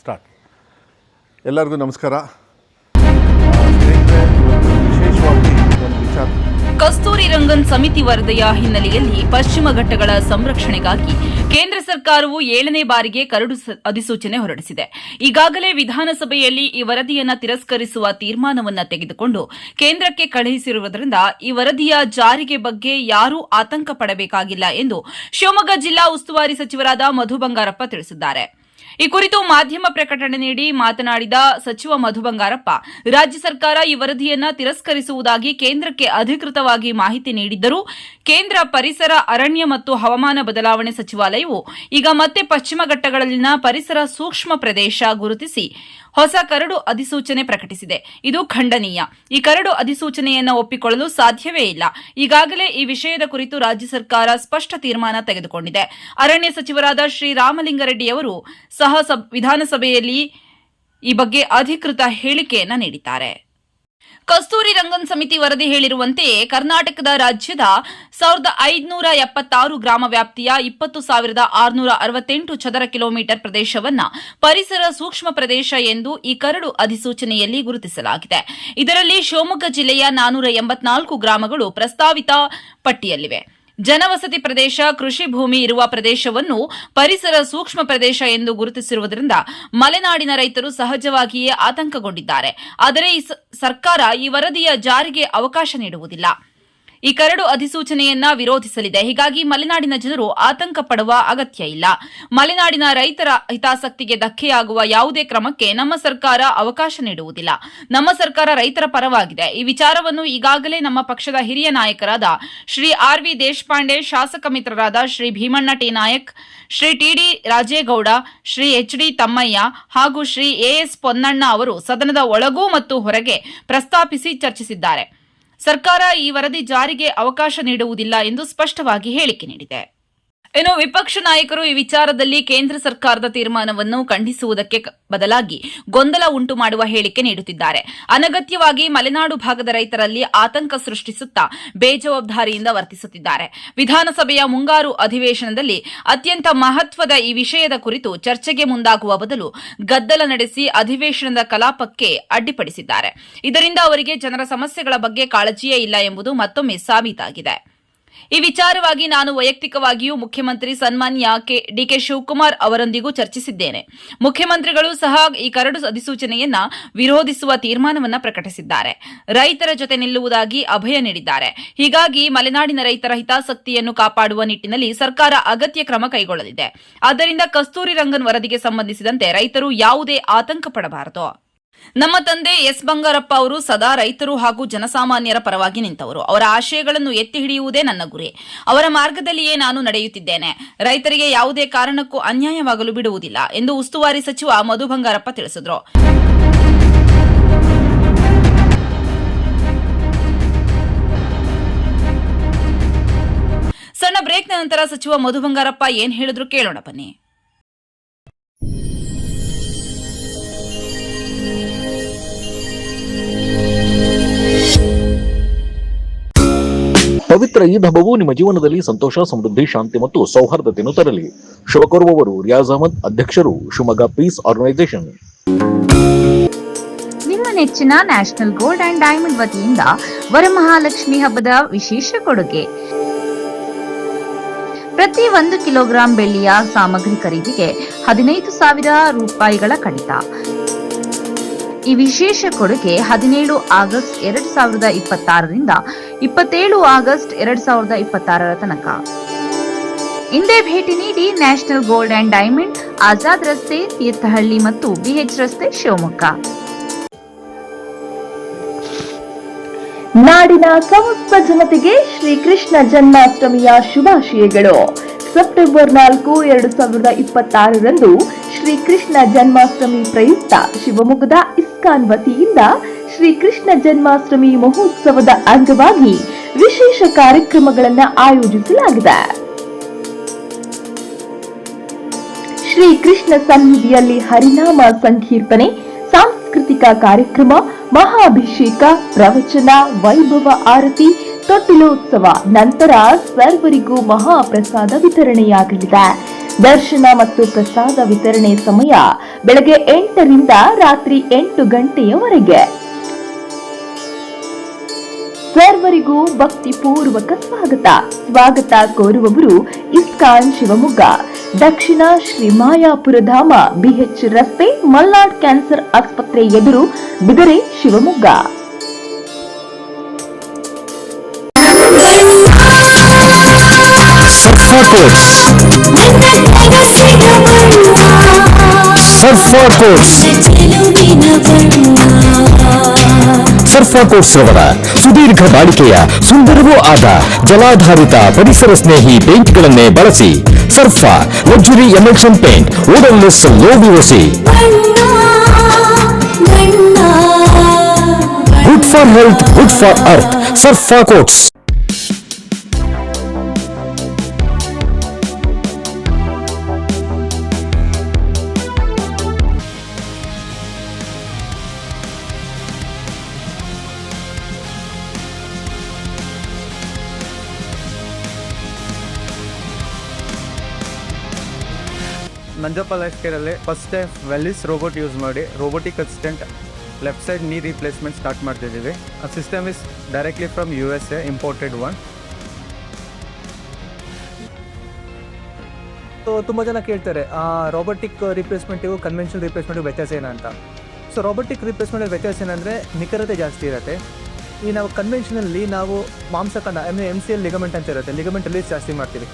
Start. ಎಲ್ಲರಿಗೂ ನಮಸ್ಕಾರ. ವಿಶೇಷವಾಗಿ ಒಂದು ವಿಚಾರ, ಕಸ್ತೂರಿ ರಂಗನ್ ಸಮಿತಿ ವರದಿಯ ಹಿನ್ನೆಲೆಯಲ್ಲಿ ಪಶ್ಚಿಮ ಘಟ್ಟಗಳ ಸಂರಕ್ಷಣೆಗಾಗಿ ಕೇಂದ್ರ ಸರ್ಕಾರವು 7ನೇ ಬಾರಿಗೆ ಕರಡು ಅಧಿಸೂಚನೆ ಹೊರಡಿಸಿದೆ. ಈಗಾಗಲೇ ವಿಧಾನಸಭೆಯಲ್ಲಿ ಈ ವರದಿಯನ್ನು ತಿರಸ್ಕರಿಸುವ ತೀರ್ಮಾನವನ್ನು ತೆಗೆದುಕೊಂಡು ಕೇಂದ್ರಕ್ಕೆ ಕಳುಹಿಸಿರುವುದರಿಂದ ಈ ವರದಿಯ ಜಾರಿಗೆ ಬಗ್ಗೆ ಯಾರೂ ಆತಂಕ ಪಡಬೇಕಾಗಿಲ್ಲ ಎಂದು ಶಿವಮೊಗ್ಗ ಜಿಲ್ಲಾ ಉಸ್ತುವಾರಿ ಸಚಿವರಾದ ಮಧು ಬಂಗಾರಪ್ಪ ತಿಳಿಸಿದ್ದಾರೆ. ಈ ಕುರಿತು ಮಾಧ್ಯಮ ಪ್ರಕಟಣೆ ನೀಡಿ ಮಾತನಾಡಿದ ಸಚಿವ ಮಧು ಬಂಗಾರಪ್ಪ, ರಾಜ್ಯ ಸರ್ಕಾರ ಈ ವರದಿಯನ್ನು ತಿರಸ್ಕರಿಸುವುದಾಗಿ ಕೇಂದ್ರಕ್ಕೆ ಅಧಿಕೃತವಾಗಿ ಮಾಹಿತಿ ನೀಡಿದ್ದರೂ ಕೇಂದ್ರ ಪರಿಸರ, ಅರಣ್ಯ ಮತ್ತು ಹವಾಮಾನ ಬದಲಾವಣೆ ಸಚಿವಾಲಯವು ಈಗ ಮತ್ತೆ ಪಶ್ಚಿಮ ಘಟ್ಟಗಳಲ್ಲಿನ ಪರಿಸರ ಸೂಕ್ಷ್ಮ ಪ್ರದೇಶ ಗುರುತಿಸಿ ಹೊಸ ಕರಡು ಅಧಿಸೂಚನೆ ಪ್ರಕಟಿಸಿದೆ. ಇದು ಖಂಡನೀಯ. ಈ ಕರಡು ಅಧಿಸೂಚನೆಯನ್ನು ಒಪ್ಪಿಕೊಳ್ಳಲು ಸಾಧ್ಯವೇ ಇಲ್ಲ. ಈಗಾಗಲೇ ಈ ವಿಷಯದ ಕುರಿತು ರಾಜ್ಯ ಸರ್ಕಾರ ಸ್ಪಷ್ಟ ತೀರ್ಮಾನ ತೆಗೆದುಕೊಂಡಿದೆ. ಅರಣ್ಯ ಸಚಿವರಾದ ಶ್ರೀ ರಾಮಲಿಂಗಾರೆಡ್ಡಿಯವರು ಸಹ ವಿಧಾನಸಭೆಯಲ್ಲಿ ಈ ಬಗ್ಗೆ ಅಧಿಕೃತ ಹೇಳಿಕೆಯನ್ನು ನೀಡಿದ್ದಾರೆ. ಕಸ್ತೂರಿ ರಂಗನ್ ಸಮಿತಿ ವರದಿ ಹೇಳಿರುವಂತೆಯೇ ಕರ್ನಾಟಕದ ರಾಜ್ಯದ 1576 ಗ್ರಾಮ ವ್ಯಾಪ್ತಿಯ 20,668 ಚದರ ಕಿಲೋಮೀಟರ್ ಪ್ರದೇಶವನ್ನು ಪರಿಸರ ಸೂಕ್ಷ್ಮ ಪ್ರದೇಶ ಎಂದು ಈ ಕರಡು ಅಧಿಸೂಚನೆಯಲ್ಲಿ ಗುರುತಿಸಲಾಗಿದೆ. ಇದರಲ್ಲಿ ಶಿವಮೊಗ್ಗ ಜಿಲ್ಲೆಯ 484 ಗ್ರಾಮಗಳು ಪ್ರಸ್ತಾವಿತ ಪಟ್ಟಿಯಲ್ಲಿವೆ. ಜನವಸತಿ ಪ್ರದೇಶ, ಕೃಷಿ ಭೂಮಿ ಇರುವ ಪ್ರದೇಶವನ್ನು ಪರಿಸರ ಸೂಕ್ಷ್ಮ ಪ್ರದೇಶ ಎಂದು ಗುರುತಿಸಿರುವುದರಿಂದ ಮಲೆನಾಡಿನ ರೈತರು ಸಹಜವಾಗಿಯೇ ಆತಂಕಗೊಂಡಿದ್ದಾರೆ. ಆದರೆ ಸರ್ಕಾರ ಈ ವರದಿಯ ಜಾರಿಗೆ ಅವಕಾಶ ನೀಡುವುದಿಲ್ಲ. ಈ ಕರಡು ಅಧಿಸೂಚನೆಯನ್ನ ವಿರೋಧಿಸಲಿದೆ. ಹೀಗಾಗಿ ಮಲೆನಾಡಿನ ಜನರು ಆತಂಕ ಪಡುವ ಅಗತ್ಯ ಇಲ್ಲ. ಮಲೆನಾಡಿನ ರೈತರ ಹಿತಾಸಕ್ತಿಗೆ ಧಕ್ಕೆಯಾಗುವ ಯಾವುದೇ ಕ್ರಮಕ್ಕೆ ನಮ್ಮ ಸರ್ಕಾರ ಅವಕಾಶ ನೀಡುವುದಿಲ್ಲ. ನಮ್ಮ ಸರ್ಕಾರ ರೈತರ ಪರವಾಗಿದೆ. ಈ ವಿಚಾರವನ್ನು ಈಗಾಗಲೇ ನಮ್ಮ ಪಕ್ಷದ ಹಿರಿಯ ನಾಯಕರಾದ ಶ್ರೀ ಆರ್.ವಿ. ದೇಶಪಾಂಡೆ, ಶಾಸಕ ಮಿತ್ರರಾದ Shri Bheemanna T. Nayak, Shri T D. Rajegowda, Shri H D. Thammaiah ಹಾಗೂ ಶ್ರೀ ಎ.ಎಸ್. ಪೊನ್ನಣ್ಣ ಅವರು ಸದನದ ಒಳಗೂ ಮತ್ತು ಹೊರಗೆ ಪ್ರಸ್ತಾಪಿಸಿ ಚರ್ಚಿಸಿದ್ದಾರೆ. ಸರ್ಕಾರ ಈ ವರದಿ ಜಾರಿಗೆ ಅವಕಾಶ ನೀಡುವುದಿಲ್ಲ ಎಂದು ಸ್ಪಷ್ಟವಾಗಿ ಹೇಳಿಕೆ ನೀಡಿದೆ. ಇನ್ನು ವಿಪಕ್ಷ ನಾಯಕರು ಈ ವಿಚಾರದಲ್ಲಿ ಕೇಂದ್ರ ಸರ್ಕಾರದ ತೀರ್ಮಾನವನ್ನು ಖಂಡಿಸುವುದಕ್ಕೆ ಬದಲಾಗಿ ಗೊಂದಲ ಉಂಟು ಮಾಡುವ ಹೇಳಿಕೆ ನೀಡುತ್ತಿದ್ದಾರೆ. ಅನಗತ್ಯವಾಗಿ ಮಲೆನಾಡು ಭಾಗದ ರೈತರಲ್ಲಿ ಆತಂಕ ಸೃಷ್ಟಿಸುತ್ತಾ ಬೇಜವಾಬ್ದಾರಿಯಿಂದ ವರ್ತಿಸುತ್ತಿದ್ದಾರೆ. ವಿಧಾನಸಭೆಯ ಮುಂಗಾರು ಅಧಿವೇಶನದಲ್ಲಿ ಅತ್ಯಂತ ಮಹತ್ವದ ಈ ವಿಷಯದ ಕುರಿತು ಚರ್ಚೆಗೆ ಮುಂದಾಗುವ ಬದಲು ಗದ್ದಲ ನಡೆಸಿ ಅಧಿವೇಶನದ ಕಲಾಪಕ್ಕೆ ಅಡ್ಡಿಪಡಿಸಿದ್ದಾರೆ. ಇದರಿಂದ ಅವರಿಗೆ ಜನರ ಸಮಸ್ಯೆಗಳ ಬಗ್ಗೆ ಕಾಳಜಿಯೇ ಇಲ್ಲ ಎಂಬುದು ಮತ್ತೊಮ್ಮೆ ಸಾಬೀತಾಗಿದೆ. ಈ ವಿಚಾರವಾಗಿ ನಾನು ವೈಯಕ್ತಿಕವಾಗಿಯೂ ಮುಖ್ಯಮಂತ್ರಿ ಸನ್ಮಾನ್ಯ ಡಿಕೆ ಶಿವಕುಮಾರ್ ಅವರೊಂದಿಗೂ ಚರ್ಚಿಸಿದ್ದೇನೆ. ಮುಖ್ಯಮಂತ್ರಿಗಳು ಸಹ ಈ ಕರಡು ಅಧಿಸೂಚನೆಯನ್ನ ವಿರೋಧಿಸುವ ತೀರ್ಮಾನವನ್ನು ಪ್ರಕಟಿಸಿದ್ದಾರೆ. ರೈತರ ಜೊತೆ ನಿಲ್ಲುವುದಾಗಿ ಅಭಯ ನೀಡಿದ್ದಾರೆ. ಹೀಗಾಗಿ ಮಲೆನಾಡಿನ ರೈತರ ಹಿತಾಸಕ್ತಿಯನ್ನು ಕಾಪಾಡುವ ನಿಟ್ಟಿನಲ್ಲಿ ಸರ್ಕಾರ ಅಗತ್ಯ ಕ್ರಮ ಕೈಗೊಳ್ಳಲಿದೆ. ಆದ್ದರಿಂದ ಕಸ್ತೂರಿ ರಂಗನ್ ವರದಿಗೆ ಸಂಬಂಧಿಸಿದಂತೆ ರೈತರು ಯಾವುದೇ ಆತಂಕ ಪಡಬಾರದು. ನಮ್ಮ ತಂದೆ ಎಸ್ ಬಂಗಾರಪ್ಪ ಅವರು ಸದಾ ರೈತರು ಹಾಗೂ ಜನಸಾಮಾನ್ಯರ ಪರವಾಗಿ ನಿಂತವರು. ಅವರ ಆಶಯಗಳನ್ನು ಎತ್ತಿ ಹಿಡಿಯುವುದೇ ನನ್ನ ಗುರಿ. ಅವರ ಮಾರ್ಗದಲ್ಲಿಯೇ ನಾನು ನಡೆಯುತ್ತಿದ್ದೇನೆ. ರೈತರಿಗೆ ಯಾವುದೇ ಕಾರಣಕ್ಕೂ ಅನ್ಯಾಯವಾಗಲು ಬಿಡುವುದಿಲ್ಲ ಎಂದು ಉಸ್ತುವಾರಿ ಸಚಿವ ಮಧು ಬಂಗಾರಪ್ಪ ತಿಳಿಸಿದರು. ಸಣ್ಣ ಬ್ರೇಕ್ನ ನಂತರ ಸಚಿವ ಮಧು ಬಂಗಾರಪ್ಪ ಏನ್ ಹೇಳಿದ್ರು ಕೇಳೋಣ ಬನ್ನಿ. ಪವಿತ್ರ ಈದ್ ಹಬ್ಬವು ನಿಮ್ಮ ಜೀವನದಲ್ಲಿ ಸಂತೋಷ, ಸಮೃದ್ಧಿ, ಶಾಂತಿ ಮತ್ತು ಸೌಹಾರ್ದತೆಯನ್ನು ತರಲಿ. ಶುಭ ಕೋರುವವರು ರಿಯಾಜ್ ಅಹಮದ್, ಅಧ್ಯಕ್ಷರು, ಶಿವಮೊಗ್ಗ ಪೀಸ್ ಆರ್ಗನೈಸೇಷನ್. ನಿಮ್ಮ ನೆಚ್ಚಿನ ನ್ಯಾಷನಲ್ ಗೋಲ್ಡ್ ಅಂಡ್ ಡೈಮಂಡ್ ವತಿಯಿಂದ ವರಮಹಾಲಕ್ಷ್ಮಿ ಹಬ್ಬದ ವಿಶೇಷ ಕೊಡುಗೆ. ಪ್ರತಿ 1 ಕಿಲೋಗ್ರಾಂ ಬೆಳ್ಳಿಯ ಸಾಮಗ್ರಿ ಖರೀದಿಗೆ 15,000 ರೂಪಾಯಿಗಳ ಕಡಿತ. ಈ ವಿಶೇಷ ಕೊಡುಗೆ 17 ಆಗಸ್ಟ್ 2026ರಿಂದ 27 ಆಗಸ್ಟ್ 2026 ತನಕ. ಇಂದೇ ಭೇಟಿ ನೀಡಿ national gold and diamond, Azad ರಸ್ತೆ, ತೀರ್ಥಹಳ್ಳಿ ಮತ್ತು ಬಿಎಚ್ ರಸ್ತೆ, ಶಿವಮೊಗ್ಗ. ನಾಡಿನ ಸಮಸ್ತ ಜನತೆಗೆ ಶ್ರೀಕೃಷ್ಣ ಜನ್ಮಾಷ್ಟಮಿಯ ಶುಭಾಶಯಗಳು. ಸೆಪ್ಟೆಂಬರ್ 4, 2026ರಂದು ಶ್ರೀಕೃಷ್ಣ ಜನ್ಮಾಷ್ಟಮಿ ಪ್ರಯುಕ್ತ ಶಿವಮೊಗ್ಗದ ಇಸ್ಕಾನ್ ವತಿಯಿಂದ ಶ್ರೀಕೃಷ್ಣ ಜನ್ಮಾಷ್ಟಮಿ ಮಹೋತ್ಸವದ ಅಂಗವಾಗಿ ವಿಶೇಷ ಕಾರ್ಯಕ್ರಮಗಳನ್ನು ಆಯೋಜಿಸಲಾಗಿದೆ. ಶ್ರೀಕೃಷ್ಣ ಸನ್ನಿಧಿಯಲ್ಲಿ ಹರಿನಾಮ ಸಂಕೀರ್ತನೆ, ಸಾಂಸ್ಕೃತಿಕ ಕಾರ್ಯಕ್ರಮ, ಮಹಾಭಿಷೇಕ, ಪ್ರವಚನ, ವೈಭವ ಆರತಿ, ತೊಟ್ಟಿಲೋತ್ಸವ ನಂತರ ಸರ್ವರಿಗೂ ಮಹಾಪ್ರಸಾದ ವಿತರಣೆಯಾಗಲಿದೆ. ದರ್ಶನ ಮತ್ತು ಪ್ರಸಾದ ವಿತರಣೆ ಸಮಯ ಬೆಳಗ್ಗೆ 8ರಿಂದ ರಾತ್ರಿ 8 ಗಂಟೆಯವರೆಗೆ. ಸರ್ವರಿಗೂ ಭಕ್ತಿಪೂರ್ವಕ ಸ್ವಾಗತ ಕೋರುವವರು ಇಸ್ಕಾನ್ ಶಿವಮೊಗ್ಗ, ದಕ್ಷಿಣ ಶ್ರೀ ಮಾಯಾಪುರ ಧಾಮ, ಬಿಎಚ್ ರಸ್ತೆ, ಮಲ್ನಾಡ್ ಕ್ಯಾನ್ಸರ್ ಆಸ್ಪತ್ರೆ ಎದುರು, ಬಿದರೆ, ಶಿವಮೊಗ್ಗ. ಸರ್ಫಾಕೋಟ್ಸ್ ರವರ ಸುದೀರ್ಘ ಬಾಳಿಕೆಯ ಸುಂದರವೂ ಆದ ಜಲಾಧಾರಿತ ಪರಿಸರ ಸ್ನೇಹಿ ಪೇಂಟ್ಗಳನ್ನೇ ಬಳಸಿ. Sarfa luxury emulsion paint, odourless, low VOC, good for health, good for earth. Sarfacoats. Nanjappa life ಕೇರಲ್ಲಿ first time Velys robot use ಮಾಡಿ robotic assistant left side knee replacement start ಮಾಡ್ತಿದ್ದೀವಿ. ಆ system is directly from USA, imported one. So ತುಂಬ ಜನ ಕೇಳ್ತಾರೆ robotic ರಿಪ್ಲೇಸ್ಮೆಂಟಿಗೂ conventional ರಿಪ್ಲೇಸ್ಮೆಂಟಿಗೂ ವ್ಯತ್ಯಾಸ ಏನಂತ. So robotic replacement ವ್ಯತ್ಯಾಸ ಏನಂದರೆ ನಿಖರತೆ ಜಾಸ್ತಿ ಇರುತ್ತೆ. ಈ ನಾವು ಕನ್ವೆನ್ಷನಲ್ಲಿ ನಾವು ಮಾಂಸಖಂಡ MCL ಲಿಗಮೆಂಟ್ ಅಂತ ಇರುತ್ತೆ, ಲಿಗಮೆಂಟ್ ರಿಲೀಸ್ ಜಾಸ್ತಿ ಮಾಡ್ತೀವಿ.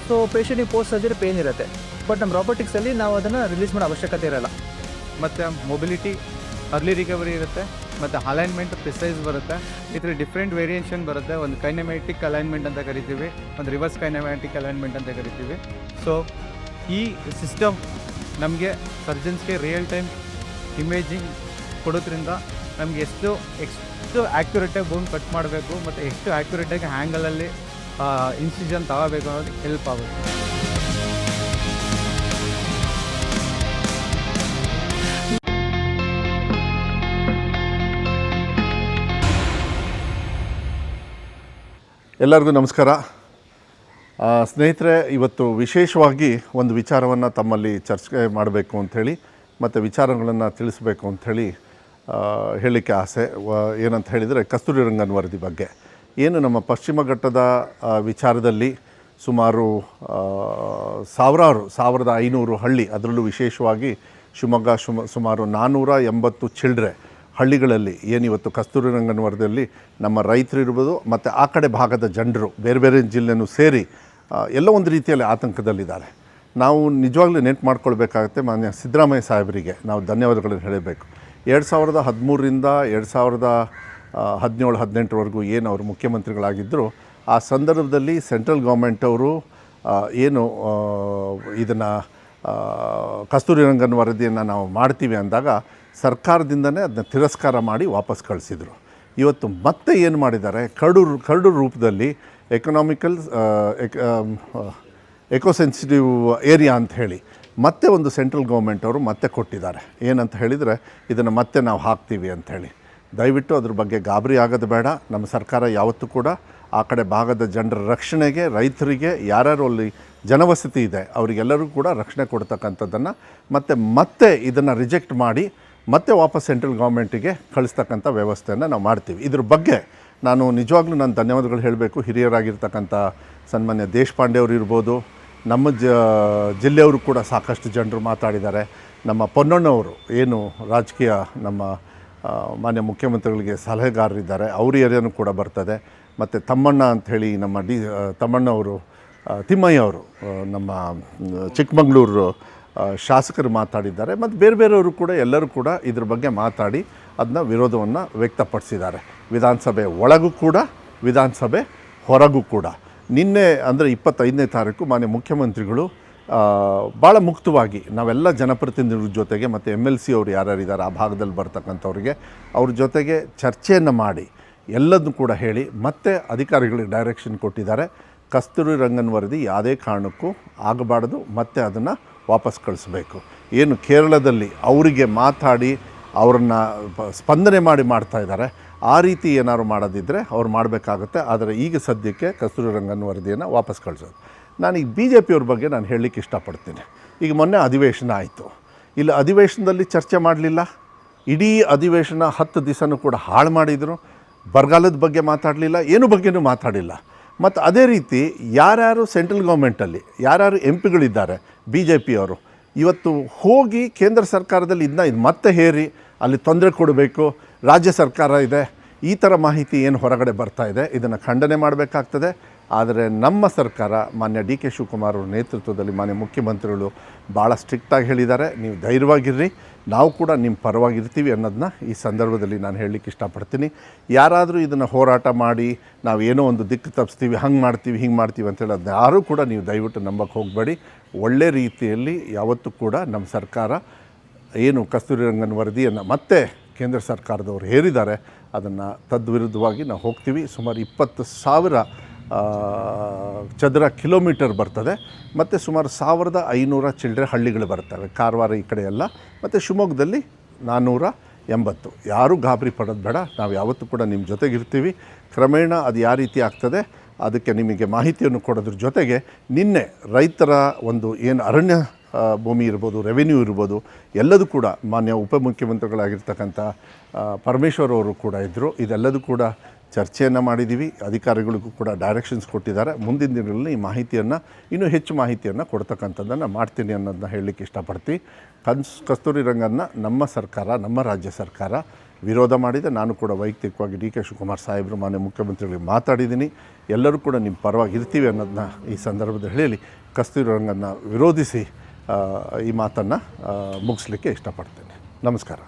ಸೊ ಪೇಷಂಟಿಗೆ ಪೋಸ್ಟ್ ಸರ್ಜರಿ ಪೇನ್ ಇರುತ್ತೆ. ಬಟ್ ನಮ್ಮ ರೋಬೋಟಿಕ್ಸಲ್ಲಿ ನಾವು ಅದನ್ನು ರಿಲೀಸ್ ಮಾಡೋ ಅವಶ್ಯಕತೆ ಇರೋಲ್ಲ. ಮತ್ತು ಮೊಬಿಲಿಟಿ, ಅರ್ಲಿ ರಿಕವರಿ ಇರುತ್ತೆ, ಮತ್ತು ಅಲೈನ್ಮೆಂಟ್ ಪ್ರಿಸೈಸ್ ಬರುತ್ತೆ. ಇದರಲ್ಲಿ ಡಿಫ್ರೆಂಟ್ ವೇರಿಯೇಷನ್ ಬರುತ್ತೆ. ಒಂದು ಕೈನೆಮ್ಯಾಟಿಕ್ ಅಲೈನ್ಮೆಂಟ್ ಅಂತ ಕರಿತೀವಿ, ಒಂದು ರಿವರ್ಸ್ ಕೈನೆಮ್ಯಾಟಿಕ್ ಅಲೈನ್ಮೆಂಟ್ ಅಂತ ಕರಿತೀವಿ. ಸೊ ಈ ಸಿಸ್ಟಮ್ ನಮಗೆ ಸರ್ಜನ್ಸ್ಗೆ ರಿಯಲ್ ಟೈಮ್ ಇಮೇಜಿಂಗ್ ಕೊಡೋದ್ರಿಂದ ನಮಗೆ ಎಷ್ಟು ಆ್ಯಕ್ಯುರೇಟಾಗಿ ಬೋನ್ ಕಟ್ ಮಾಡಬೇಕು ಮತ್ತು ಎಷ್ಟು ಆ್ಯಕ್ಯುರೇಟಾಗಿ ಹ್ಯಾಂಗಲಲ್ಲಿ ಇನ್ಸಿಷನ್ ತಗೋಬೇಕು ಅನ್ನೋದಕ್ಕೆ ಹೆಲ್ಪ್ ಆಗುತ್ತೆ. ಎಲ್ಲರಿಗೂ ನಮಸ್ಕಾರ. ಸ್ನೇಹಿತರೆ, ಇವತ್ತು ವಿಶೇಷವಾಗಿ ಒಂದು ವಿಚಾರವನ್ನು ತಮ್ಮಲ್ಲಿ ಚರ್ಚೆ ಮಾಡಬೇಕು ಅಂಥೇಳಿ ಮತ್ತು ವಿಚಾರಗಳನ್ನು ತಿಳಿಸಬೇಕು ಅಂಥೇಳಿ ಹೇಳಲಿಕ್ಕೆ ಆಸೆ. ಏನಂತ ಹೇಳಿದರೆ, ಕಸ್ತೂರಿ ರಂಗನ್ ವರದಿ ಬಗ್ಗೆ. ಏನು ನಮ್ಮ ಪಶ್ಚಿಮ ಘಟ್ಟದ ವಿಚಾರದಲ್ಲಿ ಸುಮಾರು 1500 ಹಳ್ಳಿ, ಅದರಲ್ಲೂ ವಿಶೇಷವಾಗಿ ಶಿವಮೊಗ್ಗ ಸುಮಾರು 480 ಚಿಲ್ಡ್ರೆ ಹಳ್ಳಿಗಳಲ್ಲಿ ಏನಿವತ್ತು ಕಸ್ತೂರಿ ರಂಗನ್ ವರದಿಯಲ್ಲಿ ನಮ್ಮ ರೈತರು ಇರ್ಬೋದು ಮತ್ತು ಆ ಕಡೆ ಭಾಗದ ಜನರು ಬೇರೆ ಬೇರೆ ಜಿಲ್ಲೆನೂ ಸೇರಿ ಎಲ್ಲ ಒಂದು ರೀತಿಯಲ್ಲಿ ಆತಂಕದಲ್ಲಿದ್ದಾರೆ. ನಾವು ನಿಜವಾಗ್ಲೂ ನೆನಪು ಮಾಡ್ಕೊಳ್ಬೇಕಾಗತ್ತೆ, ಮಾನ್ಯ ಸಿದ್ದರಾಮಯ್ಯ ಸಾಹೇಬರಿಗೆ ನಾವು ಧನ್ಯವಾದಗಳನ್ನು ಹೇಳಬೇಕು. 2013ರಿಂದ 2017-18ವರೆಗೂ ಏನು ಅವರು ಮುಖ್ಯಮಂತ್ರಿಗಳಾಗಿದ್ದರು, ಆ ಸಂದರ್ಭದಲ್ಲಿ ಸೆಂಟ್ರಲ್ ಗೌರ್ಮೆಂಟ್ ಅವರು ಏನು ಇದನ್ನು ಕಸ್ತೂರಿ ರಂಗನ್ ವರದಿಯನ್ನು ನಾವು ಮಾಡ್ತೀವಿ ಅಂದಾಗ ಸರ್ಕಾರದಿಂದನೇ ಅದನ್ನ ತಿರಸ್ಕಾರ ಮಾಡಿ ವಾಪಸ್ ಕಳಿಸಿದರು. ಇವತ್ತು ಮತ್ತೆ ಏನು ಮಾಡಿದ್ದಾರೆ, ಕರಡು ರೂಪದಲ್ಲಿ ಎಕೋಸೆನ್ಸಿಟಿವ್ ಏರಿಯಾ ಅಂತ ಹೇಳಿ ಮತ್ತೆ ಒಂದು ಸೆಂಟ್ರಲ್ ಗೌರ್ಮೆಂಟ್ ಅವರು ಮತ್ತೆ ಕೊಟ್ಟಿದ್ದಾರೆ. ಏನಂತ ಹೇಳಿದರೆ, ಇದನ್ನು ಮತ್ತೆ ನಾವು ಹಾಕ್ತೀವಿ ಅಂಥೇಳಿ. ದಯವಿಟ್ಟು ಅದ್ರ ಬಗ್ಗೆ ಗಾಬರಿ ಆಗೋದು ಬೇಡ. ನಮ್ಮ ಸರ್ಕಾರ ಯಾವತ್ತೂ ಕೂಡ ಆ ಕಡೆ ಭಾಗದ ಜನರ ರಕ್ಷಣೆಗೆ, ರೈತರಿಗೆ, ಯಾರ್ಯಾರು ಅಲ್ಲಿ ಜನವಸತಿ ಇದೆ ಅವರಿಗೆಲ್ಲರಿಗೂ ಕೂಡ ರಕ್ಷಣೆ ಕೊಡ್ತಕ್ಕಂಥದ್ದನ್ನು ಮತ್ತೆ ಇದನ್ನು ರಿಜೆಕ್ಟ್ ಮಾಡಿ ಮತ್ತೆ ವಾಪಸ್ ಸೆಂಟ್ರಲ್ ಗೌರ್ಮೆಂಟಿಗೆ ಕಳಿಸ್ತಕ್ಕಂಥ ವ್ಯವಸ್ಥೆಯನ್ನು ನಾವು ಮಾಡ್ತೀವಿ. ಇದ್ರ ಬಗ್ಗೆ ನಾನು ನಿಜವಾಗ್ಲೂ ನಾನು ಧನ್ಯವಾದಗಳು ಹೇಳಬೇಕು. ಹಿರಿಯರಾಗಿರ್ತಕ್ಕಂಥ ಸನ್ಮಾನ್ಯ ದೇಶಪಾಂಡೆ ಅವರು ಇರ್ಬೋದು, ನಮ್ಮ ಜಿಲ್ಲೆಯವರು ಕೂಡ ಸಾಕಷ್ಟು ಜನರು ಮಾತಾಡಿದ್ದಾರೆ. ನಮ್ಮ ಪೊನ್ನಣ್ಣವರು ಏನು ರಾಜಕೀಯ ನಮ್ಮ ಮಾನ್ಯ ಮುಖ್ಯಮಂತ್ರಿಗಳಿಗೆ ಸಲಹೆಗಾರರಿದ್ದಾರೆ, ಅವ್ರ ಏರಿಯಾನೂ ಕೂಡ ಬರ್ತದೆ. ಮತ್ತು ತಮ್ಮಣ್ಣ ಅಂಥೇಳಿ ನಮ್ಮ ತಮ್ಮಣ್ಣವರು, ತಿಮ್ಮಯ್ಯ ಅವರು ನಮ್ಮ ಚಿಕ್ಕಮಗಳೂರು ಶಾಸಕರು ಮಾತಾಡಿದ್ದಾರೆ. ಮತ್ತು ಬೇರೆಯವರು ಕೂಡ ಎಲ್ಲರೂ ಕೂಡ ಇದ್ರ ಬಗ್ಗೆ ಮಾತಾಡಿ ಅದನ್ನ ವಿರೋಧವನ್ನು ವ್ಯಕ್ತಪಡಿಸಿದ್ದಾರೆ. ವಿಧಾನಸಭೆ ಒಳಗೂ ಕೂಡ, ವಿಧಾನಸಭೆ ಹೊರಗೂ ಕೂಡ. ನಿನ್ನೆ ಅಂದರೆ 25ನೇ ತಾರೀಕು ಮಾನ್ಯ ಮುಖ್ಯಮಂತ್ರಿಗಳು ಭಾಳ ಮುಕ್ತವಾಗಿ ನಾವೆಲ್ಲ ಜನಪ್ರತಿನಿಧಿಗಳ ಜೊತೆಗೆ ಮತ್ತು MLC ಅವರು ಯಾರ್ಯಾರಿದ್ದಾರೆ ಆ ಭಾಗದಲ್ಲಿ ಬರ್ತಕ್ಕಂಥವ್ರಿಗೆ ಅವ್ರ ಜೊತೆಗೆ ಚರ್ಚೆಯನ್ನು ಮಾಡಿ ಎಲ್ಲದನ್ನು ಕೂಡ ಹೇಳಿ ಮತ್ತೆ ಅಧಿಕಾರಿಗಳಿಗೆ ಡೈರೆಕ್ಷನ್ ಕೊಟ್ಟಿದ್ದಾರೆ. ಕಸ್ತೂರಿ ರಂಗನ್ ವರದಿ ಯಾವುದೇ ಕಾರಣಕ್ಕೂ ಆಗಬಾರ್ದು, ಮತ್ತೆ ಅದನ್ನು ವಾಪಸ್ ಕಳಿಸ್ಬೇಕು. ಏನು ಕೇರಳದಲ್ಲಿ ಅವರಿಗೆ ಮಾತಾಡಿ ಅವರನ್ನು ಸ್ಪಂದನೆ ಮಾಡಿ ಮಾಡ್ತಾಯಿದ್ದಾರೆ, ಆ ರೀತಿ ಏನಾದ್ರು ಮಾಡೋದಿದ್ದರೆ ಅವ್ರು ಮಾಡಬೇಕಾಗುತ್ತೆ. ಆದರೆ ಈಗ ಸದ್ಯಕ್ಕೆ ಕಸ್ತೂರಿ ರಂಗನ್ ವರದಿಯನ್ನು ವಾಪಸ್ ಕಳಿಸೋದು. ನಾನು ಈಗ ಬಿ ಜೆ ಪಿಯವ್ರ ಬಗ್ಗೆ ನಾನು ಹೇಳಲಿಕ್ಕೆ ಇಷ್ಟಪಡ್ತೀನಿ. ಈಗ ಮೊನ್ನೆ ಅಧಿವೇಶನ ಆಯಿತು, ಇಲ್ಲಿ ಅಧಿವೇಶನದಲ್ಲಿ ಚರ್ಚೆ ಮಾಡಲಿಲ್ಲ, ಇಡೀ ಅಧಿವೇಶನ 10 ದಿವಸನೂ ಕೂಡ ಹಾಳು ಮಾಡಿದರು, ಬರಗಾಲದ ಬಗ್ಗೆ ಮಾತಾಡಲಿಲ್ಲ, ಏನು ಬಗ್ಗೆನೂ ಮಾತಾಡಿಲ್ಲ. ಮತ್ತು ಅದೇ ರೀತಿ ಯಾರ್ಯಾರು ಸೆಂಟ್ರಲ್ ಗೌರ್ಮೆಂಟಲ್ಲಿ ಯಾರ್ಯಾರು ಎಂ ಪಿಗಳಿದ್ದಾರೆ ಬಿ ಜೆ ಪಿಯವರು ಇವತ್ತು ಹೋಗಿ ಕೇಂದ್ರ ಸರ್ಕಾರದಲ್ಲಿ ಇದು ಮತ್ತೆ ಹೇರಿ ಅಲ್ಲಿ ತೊಂದರೆ ಕೊಡಬೇಕು, ರಾಜ್ಯ ಸರ್ಕಾರ ಇದೆ, ಈ ಥರ ಮಾಹಿತಿ ಏನು ಹೊರಗಡೆ ಬರ್ತಾ ಇದೆ, ಇದನ್ನು ಖಂಡನೆ ಮಾಡಬೇಕಾಗ್ತದೆ. ಆದರೆ ನಮ್ಮ ಸರ್ಕಾರ ಮಾನ್ಯ ಡಿ ಕೆ ಶಿವಕುಮಾರ್ ಅವರ ನೇತೃತ್ವದಲ್ಲಿ ಮಾನ್ಯ ಮುಖ್ಯಮಂತ್ರಿಗಳು ಭಾಳ ಸ್ಟ್ರಿಕ್ಟಾಗಿ ಹೇಳಿದ್ದಾರೆ, ನೀವು ಧೈರ್ಯವಾಗಿರ್ರಿ, ನಾವು ಕೂಡ ನಿಮ್ಮ ಪರವಾಗಿರ್ತೀವಿ ಅನ್ನೋದನ್ನ ಈ ಸಂದರ್ಭದಲ್ಲಿ ನಾನು ಹೇಳಲಿಕ್ಕೆ ಇಷ್ಟಪಡ್ತೀನಿ. ಯಾರಾದರೂ ಇದನ್ನು ಹೋರಾಟ ಮಾಡಿ ನಾವು ಏನೋ ಒಂದು ದಿಕ್ಕು ತಪ್ಪಿಸ್ತೀವಿ, ಹಂಗೆ ಮಾಡ್ತೀವಿ ಹಿಂಗೆ ಮಾಡ್ತೀವಿ ಅಂತೇಳಿ ಅದನ್ನ ಯಾರೂ ಕೂಡ ನೀವು ದಯವಿಟ್ಟು ನಂಬಕ್ಕೆ ಹೋಗಬೇಡಿ. ಒಳ್ಳೆ ರೀತಿಯಲ್ಲಿ ಯಾವತ್ತೂ ಕೂಡ ನಮ್ಮ ಸರ್ಕಾರ ಏನು ಕಸ್ತೂರಿ ರಂಗನ್ ವರದಿಯನ್ನು ಮತ್ತೆ ಕೇಂದ್ರ ಸರ್ಕಾರದವರು ಹೇರಿದ್ದಾರೆ ಅದನ್ನು ತದ್ವಿರುದ್ಧವಾಗಿ ನಾವು ಹೋಗ್ತೀವಿ. ಸುಮಾರು 20,000 ಚದರ ಕಿಲೋಮೀಟರ್ ಬರ್ತದೆ ಮತ್ತು ಸುಮಾರು 1,500 ಚಿಲ್ಲರೆ ಹಳ್ಳಿಗಳು ಬರ್ತವೆ, ಕಾರವಾರ ಈ ಕಡೆ ಎಲ್ಲ, ಮತ್ತು ಶಿವಮೊಗ್ಗದಲ್ಲಿ 480. ಯಾರೂ ಗಾಬರಿ ಪಡೋದು ಬೇಡ, ನಾವು ಯಾವತ್ತೂ ಕೂಡ ನಿಮ್ಮ ಜೊತೆಗಿರ್ತೀವಿ. ಕ್ರಮೇಣ ಅದು ಯಾವ ರೀತಿ ಆಗ್ತದೆ ಅದಕ್ಕೆ ನಿಮಗೆ ಮಾಹಿತಿಯನ್ನು ಕೊಡೋದ್ರ ಜೊತೆಗೆ ನಿನ್ನೆ ರೈತರ ಒಂದು ಏನು ಅರಣ್ಯ ಭೂಮಿ ಇರ್ಬೋದು, ರೆವೆನ್ಯೂ ಇರ್ಬೋದು, ಎಲ್ಲದೂ ಕೂಡ ಮಾನ್ಯ ಉಪಮುಖ್ಯಮಂತ್ರಿಗಳಾಗಿರ್ತಕ್ಕಂಥ ಪರಮೇಶ್ವರ್ ಅವರು ಕೂಡ ಇದ್ದರು. ಇದೆಲ್ಲದೂ ಕೂಡ ಚರ್ಚೆಯನ್ನು ಮಾಡಿದ್ದೀವಿ, ಅಧಿಕಾರಿಗಳಿಗೂ ಕೂಡ ಡೈರೆಕ್ಷನ್ಸ್ ಕೊಟ್ಟಿದ್ದಾರೆ. ಮುಂದಿನ ದಿನಗಳಲ್ಲಿ ಈ ಮಾಹಿತಿಯನ್ನು ಇನ್ನೂ ಹೆಚ್ಚು ಮಾಹಿತಿಯನ್ನು ಕೊಡ್ತಕ್ಕಂಥದ್ದನ್ನು ಮಾಡ್ತೀನಿ ಅನ್ನೋದನ್ನ ಹೇಳಲಿಕ್ಕೆ ಇಷ್ಟಪಡ್ತೀವಿ. ಕಸ್ತೂರಿ ರಂಗನ್ನ ನಮ್ಮ ಸರ್ಕಾರ, ನಮ್ಮ ರಾಜ್ಯ ಸರ್ಕಾರ ವಿರೋಧ ಮಾಡಿದೆ. ನಾನು ಕೂಡ ವೈಯಕ್ತಿಕವಾಗಿ ಡಿ ಕೆ ಶಿವಕುಮಾರ್ ಸಾಹೇಬರು ಮಾನ್ಯ ಮುಖ್ಯಮಂತ್ರಿಗಳಿಗೆ ಮಾತಾಡಿದ್ದೀನಿ. ಎಲ್ಲರೂ ಕೂಡ ನಿಮ್ಮ ಪರವಾಗಿ ಇರ್ತೀವಿ ಅನ್ನೋದನ್ನ ಈ ಸಂದರ್ಭದಲ್ಲಿ ಹೇಳಿ ಕಸ್ತೂರಿ ರಂಗನ್ನ ವಿರೋಧಿಸಿ ಈ ಮಾತನ್ನು ಮುಗಿಸ್ಲಿಕ್ಕೆ ಇಷ್ಟಪಡ್ತೇನೆ. ನಮಸ್ಕಾರ.